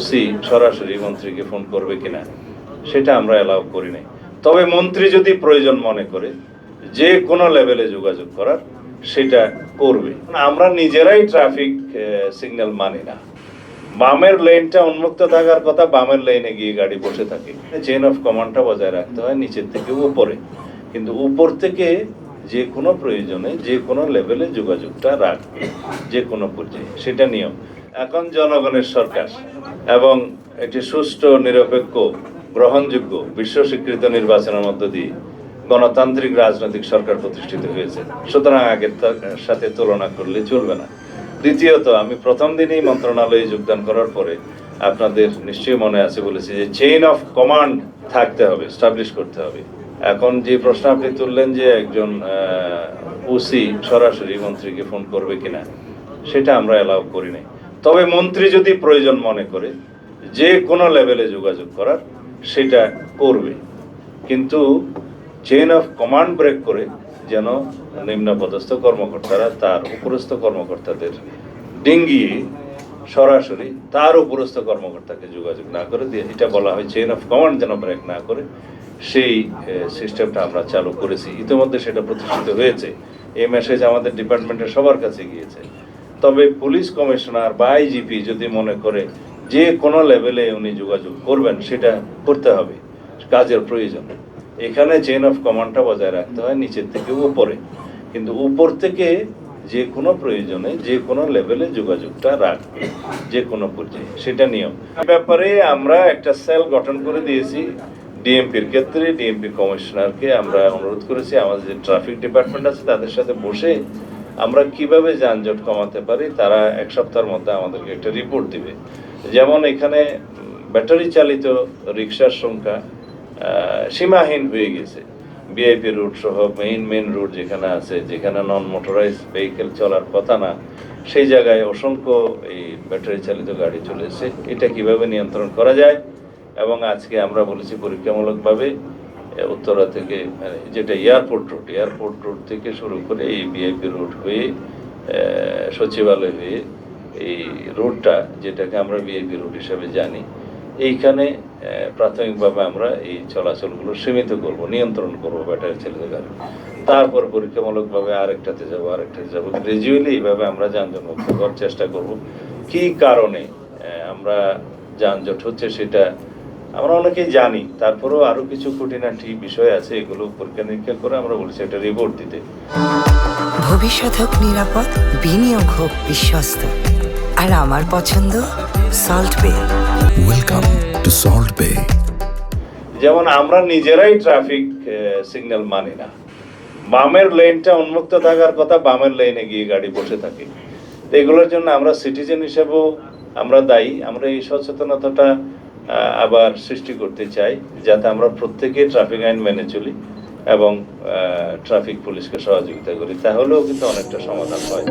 OC সরাসরি মন্ত্রীকে phone করবে কিনা সেটা আমরা অ্যালাউ করি নাই। তবে মন্ত্রী যদি প্রয়োজন মনে করে যে কোনো লেভেলে যোগাযোগ করার সেটা করবে। আমরা নিজেরাই ট্রাফিক সিগন্যাল মানি না। বামের লেনটা উন্মুক্ত থাকার কথা, বামের লেনে গিয়ে গাড়ি বসে থাকে। চেইন অফ কমান্ডটা বজায় রাখতে হয় নিচের থেকে উপরে, কিন্তু উপর থেকে যে কোনো প্রয়োজনে যে কোনো লেভেলে যোগাযোগটা রাখবে, যে কোনো পর্যায়ে, সেটা নিয়ম। এখন জনগণের সরকার এবং একটি সুষ্ঠু, নিরপেক্ষ, গ্রহণযোগ্য, বিশ্ব স্বীকৃত নির্বাচনের মধ্য দিয়ে গণতান্ত্রিক রাজনৈতিক সরকার প্রতিষ্ঠিত হয়েছে। সুতরাং আগের সাথে তুলনা করলে চলবে না। দ্বিতীয়ত, আমি প্রথম দিনেই মন্ত্রণালয়ে যোগদান করার পরে আপনাদের নিশ্চয়ই মনে আছে বলেছি যে চেইন অফ কমান্ড থাকতে হবে, স্টাবলিশ করতে হবে। এখন যে প্রশ্ন আপনি তুললেন যে একজন ওসি সরাসরি মন্ত্রীকে ফোন করবে কিনা, সেটা আমরা অ্যালাউ করি নাই। তবে মন্ত্রী যদি প্রয়োজন মনে করে যে কোনো লেভেলে যোগাযোগ করার সেটা করবে, কিন্তু চেইন অফ কমান্ড ব্রেক করে যেন নিম্নপদস্থ কর্মকর্তারা তার উপরস্থ কর্মকর্তাদের ডিঙ্গিয়ে সরাসরি তার উপরস্থ কর্মকর্তাকে যোগাযোগ না করে দিয়ে, এটা বলা হয় চেইন অফ কমান্ড যেন ব্রেক না করে, সেই সিস্টেমটা আমরা চালু করেছি। ইতিমধ্যে সেটা প্রতিষ্ঠিত হয়েছে। এই মেসেজ আমাদের ডিপার্টমেন্টের সবার কাছে গিয়েছে। তবে পুলিশ কমিশনার বা আইজিপি যদি মনে করে যে কোনো লেভেলে উনি যোগাযোগ করবেন, সেটা করতে হবে কাজের প্রয়োজনে। এখানে চেইন অফ কমান্ডটা বজায় রাখতে হয় নিচের থেকে উপরে, কিন্তু উপর থেকে যে কোনো প্রয়োজনে যে কোনো লেভেলে যোগাযোগটা রাখবে, যে কোনো পর্যায়ে, সেটা নিয়ম। ব্যাপারে আমরা একটা সেল গঠন করে দিয়েছি ডিএমপির ক্ষেত্রে। ডিএমপি কমিশনারকে আমরা অনুরোধ করেছি আমাদের যে ট্রাফিক ডিপার্টমেন্ট আছে তাদের সাথে বসে আমরা কিভাবে যানজট কমাতে পারি, তারা এক সপ্তাহের মধ্যে আমাদেরকে একটা রিপোর্ট দিবে। যেমন এখানে ব্যাটারি চালিত রিক্সার সংখ্যা সীমাহীন হয়ে গেছে। ভিআইপি রুট সহ মেইন রুট যেখানে আছে, যেখানে নন মোটরাইজ ভেহিকেল চলার কথা না, সেই জায়গায় অসংখ্য এই ব্যাটারি চালিত গাড়ি চলে এসেছে। এটা কিভাবে নিয়ন্ত্রণ করা যায়, এবং আজকে আমরা বলেছি পরীক্ষামূলকভাবে উত্তরা থেকে, যেটা এয়ারপোর্ট রোড থেকে শুরু করে এই ভিআইপি রুট হয়ে সচিবালয় হয়ে এই রুটটা, যেটাকে আমরা ভিআইপি রুট হিসাবে জানি, এইখানে প্রাথমিকভাবে আমরা এই চলাচলগুলো সীমিত করব, নিয়ন্ত্রণ করব ব্যাটারি চালিত গাড়ি। তারপর পরীক্ষামূলকভাবে আরেকটাতে যাবো গ্রাজুয়ালি। এইভাবে আমরা যানজট মুক্ত করার চেষ্টা করব। কি কারণে আমরা যানজট হচ্ছে সেটা আমরা অনেকেই জানি, তারপরেও আরো কিছু খুঁটিনাটি বিষয় আছে, এগুলো পরীক্ষা নিরীক্ষা করে আমরা বলছি একটা রিপোর্ট দিতে। ভবিষ্যৎ হোক নিরাপদ, বিনিয়োগ হোক বিশ্বস্ত, আর আমার পছন্দ সল্ট বে। ওয়েলকাম টু সল্ট বে। যেমন আমরা নিজেরাই ট্রাফিক সিগন্যাল মানি না। বামের লেনটা উন্মুক্ত থাকার কথা, বামের লেনে গিয়ে গাড়ি বসে থাকে। তো এগুলোর জন্য আমরা সিটিজেন হিসেবেও আমরা দায়ী। আমরা এই সচেতনতাটা আবার সৃষ্টি করতে চাই, যাতে আমরা প্রত্যেকে ট্রাফিক আইন মেনে চলি এবং ট্রাফিক পুলিশকে সহযোগিতা করি, তাহলেও কিন্তু অনেকটা সমাধান হয়।